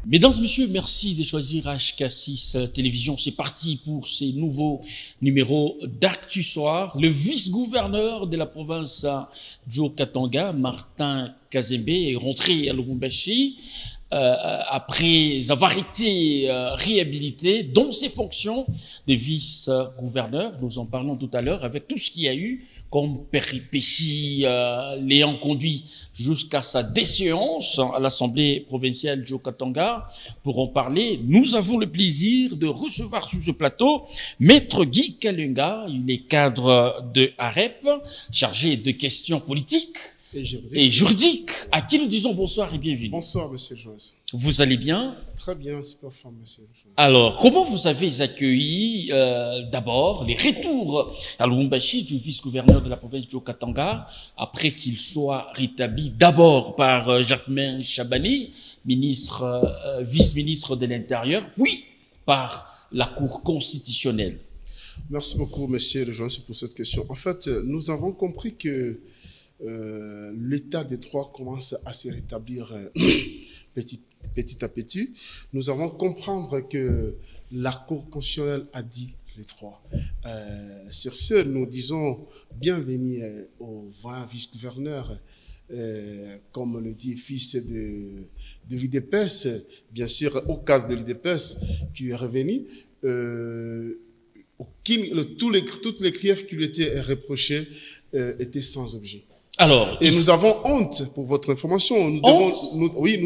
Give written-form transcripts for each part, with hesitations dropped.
Mesdames et messieurs, merci de choisir HK6 Télévision. C'est parti pour ces nouveaux numéros d'Actu Soir. Le vice-gouverneur de la province du Haut-Katanga, Martin Kazembe, est rentré à Lubumbashi après avoir été réhabilité dans ses fonctions de vice-gouverneur. Nous en parlons tout à l'heure avec tout ce qu'il y a eu comme péripéties l'ayant conduit jusqu'à sa déséance à l'Assemblée provinciale du Haut-Katanga. Pour en parler, nous avons le plaisir de recevoir sur ce plateau Maître Guy Kalunga. Il est cadre de AREP, chargé de questions politiques et juridiques, à qui nous disons bonsoir et bienvenue. Bonsoir, monsieur Joas. Vous allez bien? Très bien, super fort, monsieur Joas. Alors, comment vous avez accueilli d'abord les retours à Lubumbashi du vice-gouverneur de la province du Haut-Katanga, après qu'il soit rétabli d'abord par Jacquemain Chabani, vice-ministre de l'Intérieur, puis par la Cour constitutionnelle? Merci beaucoup, monsieur Joas, pour cette question. En fait, nous avons compris que l'état des droits commence à se rétablir petit à petit. Nous avons comprendre que la Cour constitutionnelle a dit les droits. Sur ce, nous disons bienvenue au vice-gouverneur, comme le dit fils de l'UDPS, bien sûr au cadre de l'UDPS qui est revenu. Toutes les griefs qui lui étaient reprochés étaient sans objet. Alors, et nous avons honte, pour votre information. Nous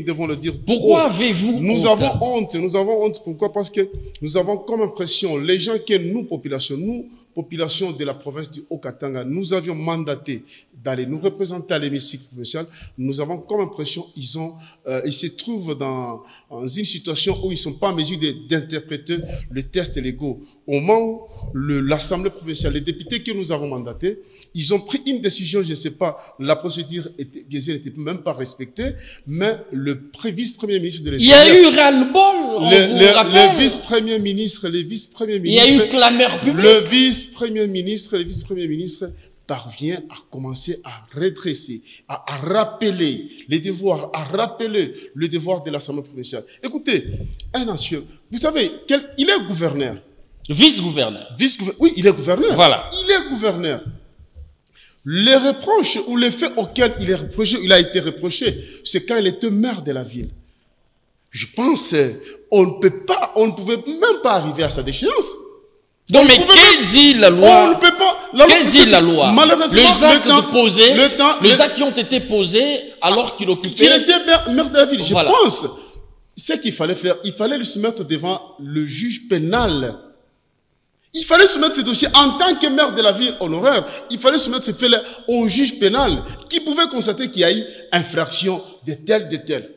devons le dire. Pourquoi avez-vous honte? Nous avons honte. Pourquoi? Parce que nous avons comme impression, les gens que nous, population de la province du Haut-Katanga, nous avions mandaté d'aller nous représenter à l'hémicycle provincial. Nous avons comme impression, ils se trouvent dans une situation où ils ne sont pas en mesure d'interpréter les tests légaux. Au moment où l'Assemblée provinciale, les députés que nous avons mandatés, ils ont pris une décision, je ne sais pas, la procédure n'était même pas respectée, mais le vice-premier ministre de l'Intérieur... Il y a eu ras-le-bol, le vice-premier ministre... Il y a eu clameur publique. Le vice-premier ministre parvient à commencer à redresser, à rappeler les devoirs, le devoir de l'Assemblée provinciale. Écoutez, un ancien, vous savez, il est gouverneur. Vice-gouverneur. Oui, il est gouverneur. Voilà. Il est gouverneur. Les reproches ou les faits auxquels il a été reproché, c'est quand il était maire de la ville. Je pense on ne pouvait même pas arriver à sa déchéance. Donc, mais que dit la loi? On ne peut pas. Que dit la loi? Malheureusement, les actes ont été posés alors qu'il occupait... Il était maire de la ville. Voilà. Je pense, ce qu'il fallait faire, il fallait le soumettre devant le juge pénal. Il fallait soumettre ce dossier en tant que maire de la ville honoraire. Il fallait soumettre ce fait-là au juge pénal qui pouvait constater qu'il y a eu infraction de tel.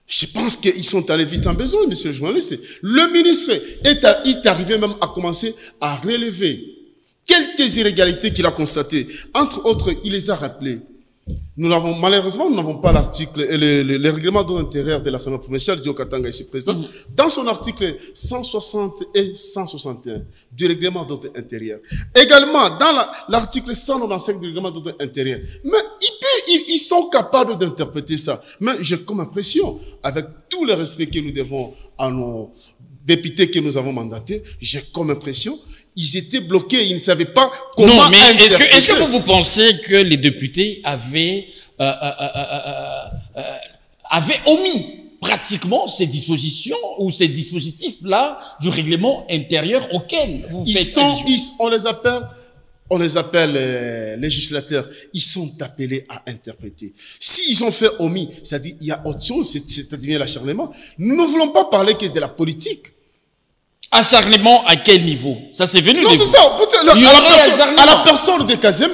Je pense qu'ils sont allés vite en besoin, monsieur le journaliste. Le ministre est arrivé même à commencer à relever quelques irrégularités qu'il a constatées. Entre autres, il les a rappelées. Malheureusement, nous n'avons pas l'article, le règlement d'ordre intérieur de l'Assemblée provinciale du Haut-Katanga ici présent, dans son article 160 et 161 du règlement d'ordre intérieur. Également, dans l'article 195 du règlement d'ordre intérieur. Mais ils sont capables d'interpréter ça. Mais j'ai comme impression, avec tout le respect que nous devons à nos députés que nous avons mandatés, j'ai comme impression ils étaient bloqués, ils ne savaient pas comment... Non, mais est-ce que vous pensez que les députés avaient omis pratiquement ces dispositions ou ces dispositifs-là du règlement intérieur auquel vous faites allusion? On les appelle législateurs. Ils sont appelés à interpréter. S'ils ont fait omis, c'est-à-dire il y a autre chose, c'est-à-dire l'acharnement. Nous ne voulons pas parler que de la politique. Acharnement à quel niveau? Ça c'est venu. Non, c'est ça. À la personne de Kazembe,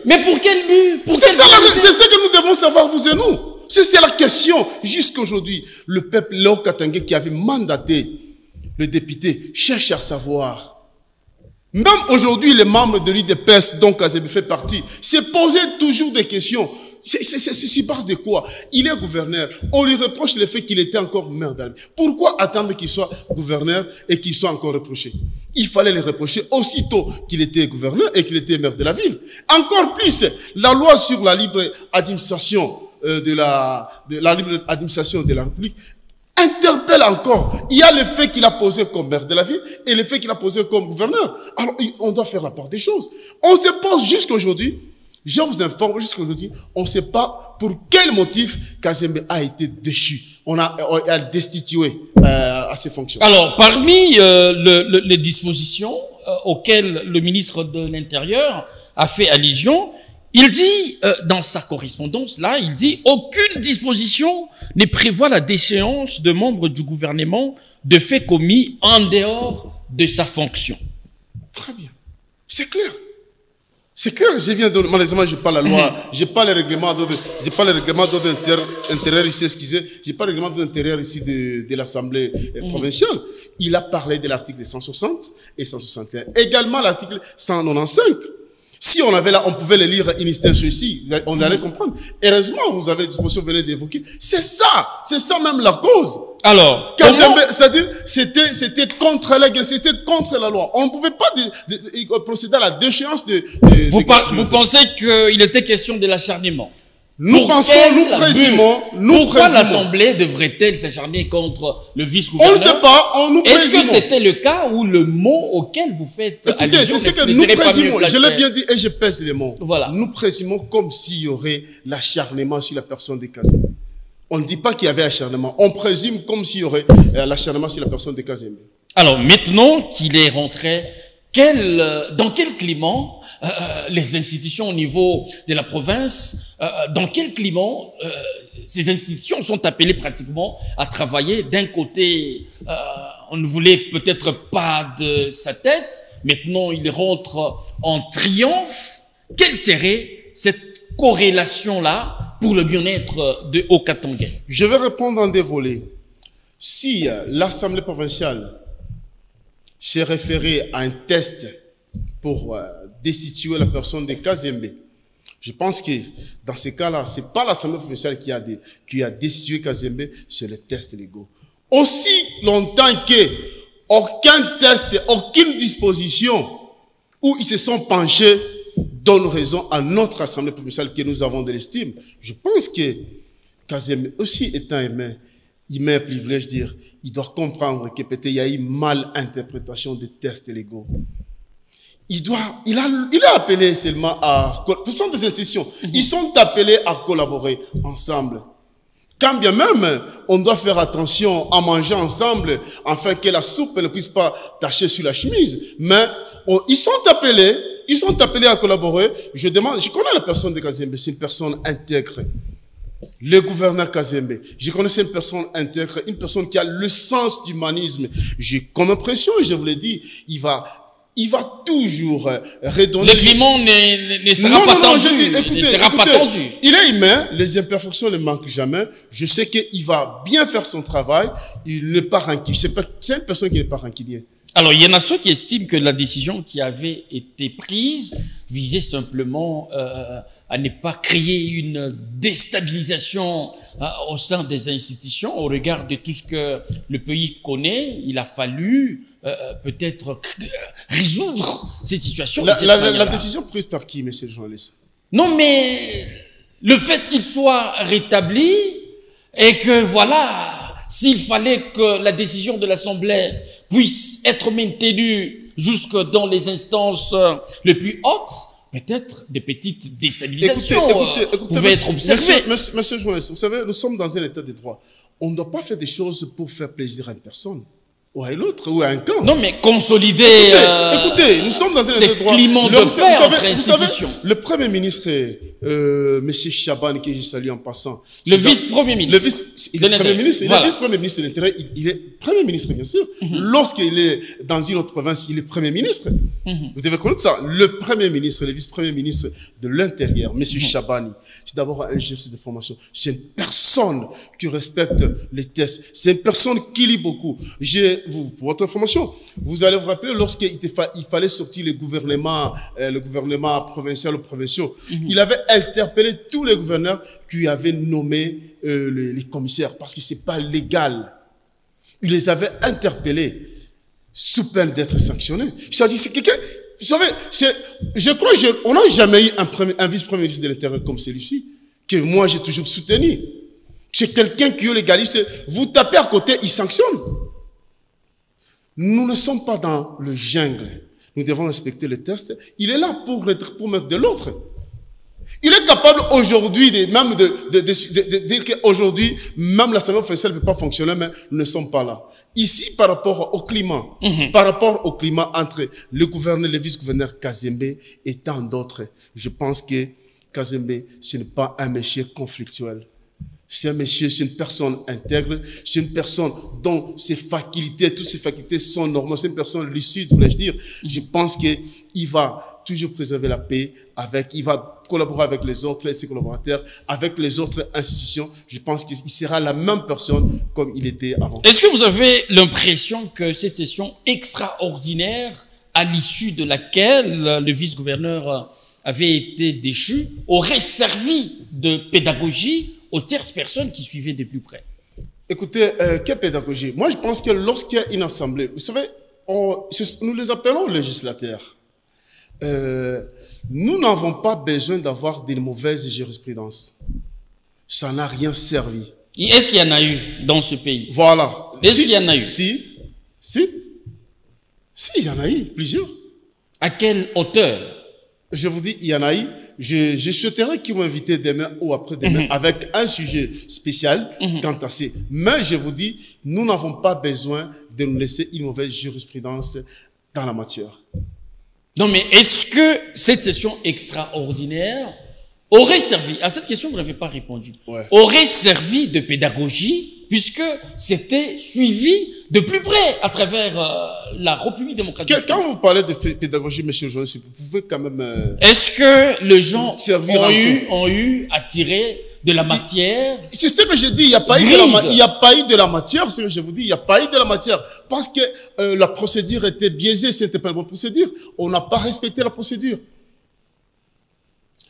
Mais pour quel but? C'est ce que nous devons savoir, vous et nous. C'est la question. Jusqu'à aujourd'hui, le peuple Léo-Katangais qui avait mandaté le député cherche à savoir. Même aujourd'hui, les membres de l'UDPS dont Kazembe fait partie, se posaient toujours des questions. C'est sur base de quoi? Il est gouverneur. On lui reproche le fait qu'il était encore maire de la ville. Pourquoi attendre qu'il soit gouverneur et qu'il soit encore reproché? Il fallait le reprocher aussitôt qu'il était gouverneur et qu'il était maire de la ville. Encore plus, la loi sur la libre administration de la libre administration de la République interpelle encore. Il y a le fait qu'il a posé comme maire de la ville et le fait qu'il a posé comme gouverneur. Alors, on doit faire la part des choses. On se pose jusqu'à aujourd'hui, je vous informe, jusqu'à aujourd'hui, on ne sait pas pour quel motif Kazembe a été déchu. On a destitué à ses fonctions. Alors, parmi les dispositions auxquelles le ministre de l'Intérieur a fait allusion, il dit, dans sa correspondance, là, il dit « Aucune disposition ne prévoit la déchéance de membres du gouvernement de faits commis en dehors de sa fonction. » Très bien. C'est clair. C'est clair, je viens de... Malheureusement, je n'ai pas la loi, je n'ai pas le règlement d'ordre intérieur ici, excusez, je n'ai pas le règlement d'ordre intérieur ici de l'Assemblée provinciale. Il a parlé de l'article 160 et 161. Également l'article 195. Si on avait là, on pouvait le lire in extenso ici, on allait comprendre. Heureusement, vous avez les dispositions que vous venez d'évoquer. C'est ça même la cause. Alors, c'est-à-dire, c'était contre la guerre, c'était contre la loi. On ne pouvait pas procéder à la déchéance vous pensez qu'il était question de l'acharnement? Nous présumons. Pourquoi l'Assemblée devrait-elle s'acharner contre le vice-gouverneur? On ne sait pas, nous présumons. Est-ce que c'était le cas où le mot auquel vous faites allusion? Écoutez, c'est ce que nous présumons. Je l'ai bien dit et je pèse les mots. Voilà. Nous présumons comme s'il y aurait l'acharnement sur la personne de Kazembe. On ne dit pas qu'il y avait acharnement. On présume comme s'il y aurait l'acharnement sur la personne de Kazembe. Alors, maintenant qu'il est rentré, dans quel climat les institutions au niveau de la province, dans quel climat ces institutions sont appelées pratiquement à travailler? D'un côté, on ne voulait peut-être pas de sa tête, maintenant il rentre en triomphe. Quelle serait cette corrélation-là pour le bien-être de Haut-Katanga? Je vais répondre en deux volets. Si l'Assemblée provinciale s'est référée à un test pour destituer la personne de Kazembe, je pense que dans ces cas-là, c'est pas l'Assemblée provinciale qui a destitué Kazembe, c'est les tests légaux. Aussi longtemps que aucun test, aucune disposition où ils se sont penchés donne raison à notre Assemblée provinciale que nous avons de l'estime. Je pense que Kazembe, aussi étant humain privilège, dire, il doit comprendre que peut-être il y a eu mal interprétation des tests légaux. Il a appelé seulement à... Ce sont des institutions. Ils sont appelés à collaborer ensemble. Quand bien même, on doit faire attention à manger ensemble, afin que la soupe ne puisse pas tacher sur la chemise. Mais ils sont appelés à collaborer. Je connais la personne de Kazembe, c'est une personne intègre. Le gouverneur Kazembe, je connaissais une personne intègre, une personne qui a le sens d'humanisme. J'ai comme impression, je vous l'ai dit, il va toujours redonner... Le climat ne sera pas tendu. Il est humain, les imperfections ne manquent jamais. Je sais qu'il va bien faire son travail. Il n'est pas rancunier. C'est une personne qui n'est pas rancunier. Alors, il y en a ceux qui estiment que la décision qui avait été prise visait simplement à ne pas créer une déstabilisation au sein des institutions. Au regard de tout ce que le pays connaît, il a fallu peut-être résoudre cette situation. La décision prise par qui, monsieur le journaliste? Non, mais le fait qu'il soit rétabli et que voilà... S'il fallait que la décision de l'Assemblée puisse être maintenue jusque dans les instances les plus hautes, peut-être des petites déstabilisations pouvaient être observées. Monsieur le journaliste, vous savez, nous sommes dans un état de droit. On ne doit pas faire des choses pour faire plaisir à une personne, ou à l'autre, ou à un camp. Non, mais consolider écoutez, nous sommes dans un état de droit. Climat de paix entre institutions. Le Premier ministre, M. Chaban, que je salue en passant. Le vice-premier ministre. Le Premier ministre, il est vice-premier ministre de l'Intérieur, il est Premier ministre, bien sûr. Lorsqu'il est dans une autre province, il est Premier ministre. Vous devez connaître ça. Le Premier ministre, le vice-premier ministre de l'Intérieur, M. Chabani, c'est d'abord un exercice de formation. C'est une personne qui respecte les tests. C'est une personne qui lit beaucoup. Pour votre information, vous allez vous rappeler lorsqu'il fallait sortir le gouvernement provincial ou provinciaux, il avait interpellé tous les gouverneurs qui avaient nommé les commissaires parce que c'est pas légal. Il les avait interpellés sous peine d'être sanctionnés. C'est quelqu'un, vous savez, je crois qu'on n'a jamais eu un vice-premier ministre de l'Intérieur comme celui-ci, que moi j'ai toujours soutenu. C'est quelqu'un qui est légaliste. Vous tapez à côté, il sanctionne. Nous ne sommes pas dans le jungle. Nous devons respecter le test. Il est là pour mettre de l'autre. Il est capable aujourd'hui même de dire qu'aujourd'hui, même l'Assemblée officielle ne peut pas fonctionner, mais nous ne sommes pas là. Ici, par rapport au climat, entre le gouverneur, le vice-gouverneur Kazembe et tant d'autres, je pense que Kazembe, ce n'est pas un monsieur conflictuel. C'est un monsieur, c'est une personne intègre, c'est une personne dont ses facultés, toutes ses facultés sont normales, c'est une personne lucide, voulais-je dire. Je pense qu'il va toujours préserver la paix il va collaborer avec les autres, ses collaborateurs, avec les autres institutions. Je pense qu'il sera la même personne comme il était avant. Est-ce que vous avez l'impression que cette session extraordinaire, à l'issue de laquelle le vice-gouverneur avait été déchu, aurait servi de pédagogie aux tierces personnes qui suivaient de plus près? Écoutez, quelle pédagogie? Moi, je pense que lorsqu'il y a une assemblée, vous savez, nous les appelons législateurs. Nous n'avons pas besoin d'avoir des mauvaises jurisprudences. Ça n'a rien servi. Est-ce qu'il y en a eu dans ce pays? Voilà. Est-ce qu'il y en a eu? Si, il y en a eu plusieurs. À quelle hauteur? Je vous dis, il y en a eu. Je souhaiterais qu'ils m'invitent demain ou après-demain avec un sujet spécial quant à ça. Mais je vous dis, nous n'avons pas besoin de nous laisser une mauvaise jurisprudence dans la matière. Non, mais est-ce que cette session extraordinaire aurait servi, à cette question vous n'avez pas répondu, aurait servi de pédagogie puisque c'était suivi de plus près à travers la République démocratique? Quand vous parlez de pédagogie, monsieur le journaliste, vous pouvez quand même... Est-ce que les gens ont eu à tirer de la matière? C'est ce que je dis, il n'y a pas eu de la matière, c'est ce que je vous dis, il n'y a pas eu de la matière, parce que la procédure était biaisée, c'était pas une bonne procédure, on n'a pas respecté la procédure.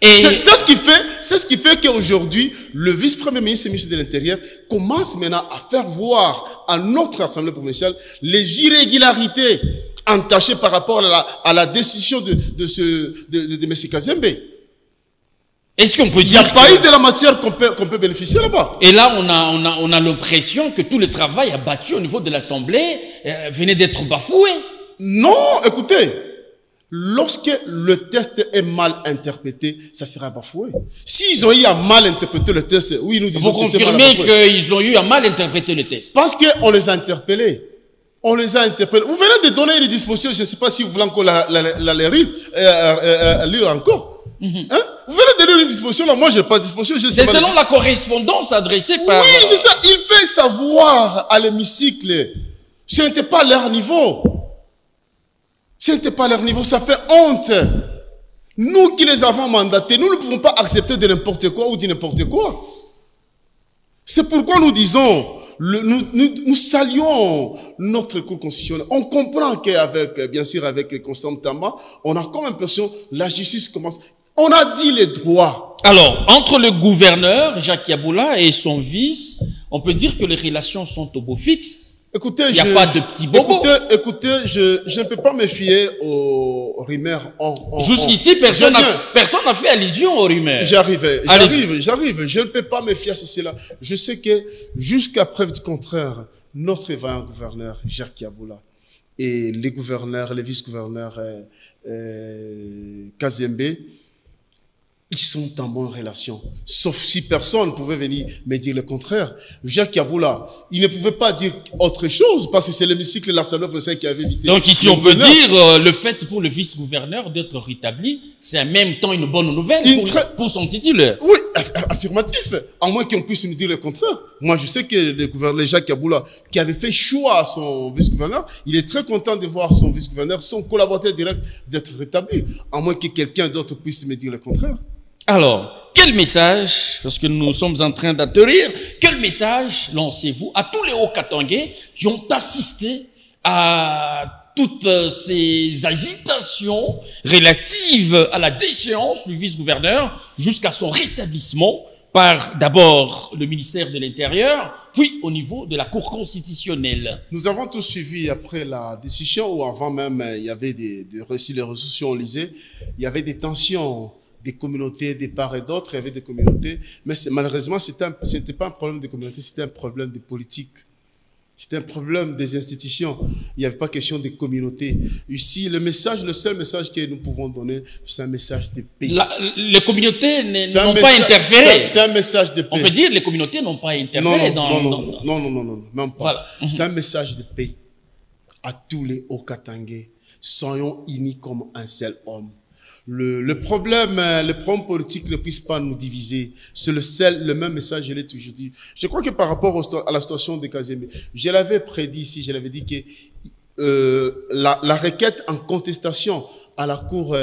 C'est ce qui fait qu'aujourd'hui, le vice-premier ministre et le ministre de l'Intérieur commence maintenant à faire voir à notre Assemblée provinciale les irrégularités entachées par rapport à la décision de M. Kazembe. Est-ce qu'on peut dire il n'y a pas eu de la matière qu'on peut bénéficier là-bas? Et là, on a l'impression que tout le travail abattu au niveau de l'Assemblée venait d'être bafoué. Non, écoutez. Lorsque le test est mal interprété, ça sera bafoué. S'ils ont eu à mal interpréter le test, oui, nous disons. Vous confirmez qu'ils ont eu à mal interpréter le test? Parce qu'on les a interpellés. On les a interpellés. Vous venez de donner une disposition, je ne sais pas si vous voulez encore lire encore. Hein? Vous venez de lire une disposition, là, moi je n'ai pas de disposition. C'est selon la correspondance adressée par... Oui, c'est ça. Il fait savoir à l'hémicycle. Ce n'était pas leur niveau. Ce n'était pas leur niveau, ça fait honte. Nous qui les avons mandatés, nous ne pouvons pas accepter de n'importe quoi ou de n'importe quoi. C'est pourquoi nous disons, nous saluons notre cour constitutionnelle. On comprend qu'avec, bien sûr, avec Constant Tamba, on a comme l'impression la justice commence. On a dit les droits. Alors, entre le gouverneur, Jacques Yabula, et son vice, on peut dire que les relations sont au beau fixe. Écoutez, il n'y a pas de petits bobos. Écoutez, je ne peux pas me fier aux rumeurs. Jusqu'ici, personne n'a fait allusion aux rumeurs. J'arrive. Je ne peux pas me fier à cela. Je sais que, jusqu'à preuve du contraire, notre vaillant gouverneur, Jacques Yabula, et les gouverneurs, les vice-gouverneurs Kazembe, ils sont en bonne relation. Sauf si personne pouvait venir me dire le contraire. Jacques Yabula, il ne pouvait pas dire autre chose parce que c'est l'hémicycle de l'Assemblée française qui avait évité. Donc ici, on peut dire le fait pour le vice-gouverneur d'être rétabli, c'est en même temps une bonne nouvelle pour son titulaire. Oui, affirmatif. À moins qu'on puisse nous dire le contraire. Moi, je sais que le gouverneur Jacques Yabula, qui avait fait choix à son vice-gouverneur, il est très content de voir son vice-gouverneur, son collaborateur direct, d'être rétabli. À moins que quelqu'un d'autre puisse me dire le contraire. Alors, quel message, parce que nous sommes en train d'atterrir, quel message lancez-vous à tous les Haut-Katangais qui ont assisté à toutes ces agitations relatives à la déchéance du vice-gouverneur jusqu'à son rétablissement par d'abord le ministère de l'Intérieur, puis au niveau de la Cour constitutionnelle? Nous avons tous suivi après la décision, ou avant même, il y avait des récits, les réseaux sociaux, on lisait, il y avait des tensions des communautés de part et d'autre, il y avait des communautés, mais malheureusement, ce n'était pas un problème de communauté, c'était un problème de politique. C'était un problème des institutions. Il n'y avait pas question de communauté. Ici, le seul message que nous pouvons donner, c'est un message de paix. Les communautés n'ont pas interféré. C'est un message de paix. On peut dire que les communautés n'ont pas interféré non, même pas. Voilà. C'est un message de paix à tous les Haut-Katangais. Soyons unis comme un seul homme. Le problème politique ne puisse pas nous diviser. C'est le même message, je l'ai toujours dit. Je crois que par rapport à la situation de Kazembe, je l'avais prédit ici, je l'avais dit que la requête en contestation à la Cour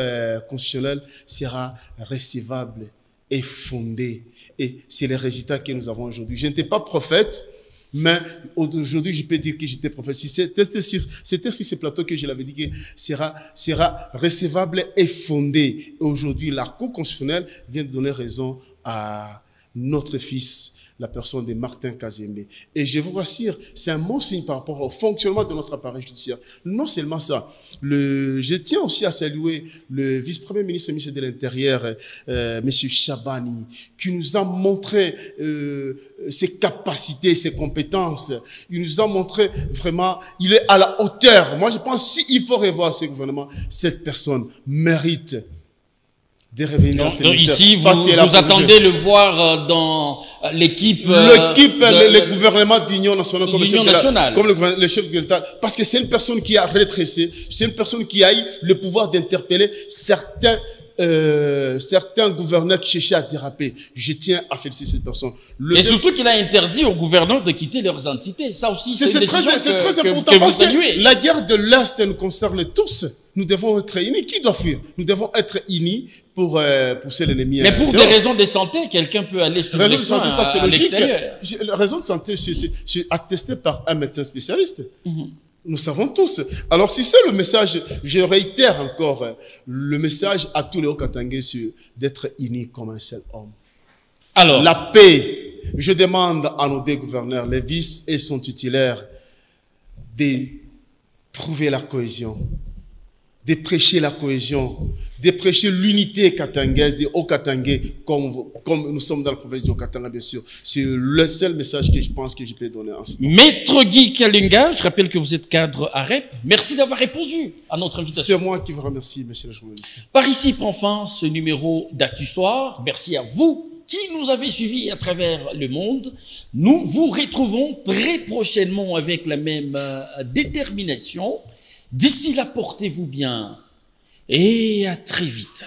constitutionnelle sera recevable et fondée. Et c'est le résultat que nous avons aujourd'hui. Je n'étais pas prophète, mais aujourd'hui, je peux dire que j'étais prophète. C'était sur ce plateau que je l'avais dit que sera recevable et fondé. Aujourd'hui, la Cour constitutionnelle vient de donner raison à notre fils, la personne de Martin Kazembe. Et je vous rassure, c'est un bon signe par rapport au fonctionnement de notre appareil judiciaire. Non seulement ça, je tiens aussi à saluer le vice-premier ministre, ministre de l'Intérieur, M. Chabani, qui nous a montré ses capacités, ses compétences. Il nous a montré vraiment, il est à la hauteur. Moi, je pense s'il faut revoir ce gouvernement, cette personne mérite de revenir à ici, vous attendez le voir dans l'équipe... le gouvernement d'union nationale, comme le chef de l'État. Parce que c'est une personne qui a redressé, c'est une personne qui a eu le pouvoir d'interpeller certains gouverneurs qui cherchaient à déraper. Je tiens à féliciter cette personne. Et surtout qu'il a interdit aux gouverneurs de quitter leurs entités. Ça aussi, c'est très important parce que la guerre de l'Est nous concerne tous. Nous devons être unis. Qui doit fuir? Nous devons être unis pour pousser l'ennemi. Mais pour des raisons de santé, quelqu'un peut aller sur les soins à l'extérieur. La raison de santé, c'est attesté par un médecin spécialiste. Nous savons tous. Alors, si c'est le message, je réitère encore le message à tous les Haut-Katangais d'être unis comme un seul homme. Alors, la paix, je demande à nos deux gouverneurs, les vices et son titulaire, de trouver la cohésion, de prêcher la cohésion, de prêcher l'unité katangaise, des Haut-Katangais, comme nous sommes dans la province du Haut-Katanga, bien sûr. C'est le seul message que je pense que je peux donner en ce temps. Maître Guy Kalinga, je rappelle que vous êtes cadre à REP. Merci d'avoir répondu à notre invitation. C'est moi qui vous remercie, monsieur le journaliste. Par ici prend fin ce numéro d'Actu Soir. Merci à vous qui nous avez suivis à travers le monde. Nous vous retrouvons très prochainement avec la même détermination. D'ici là, portez-vous bien et à très vite.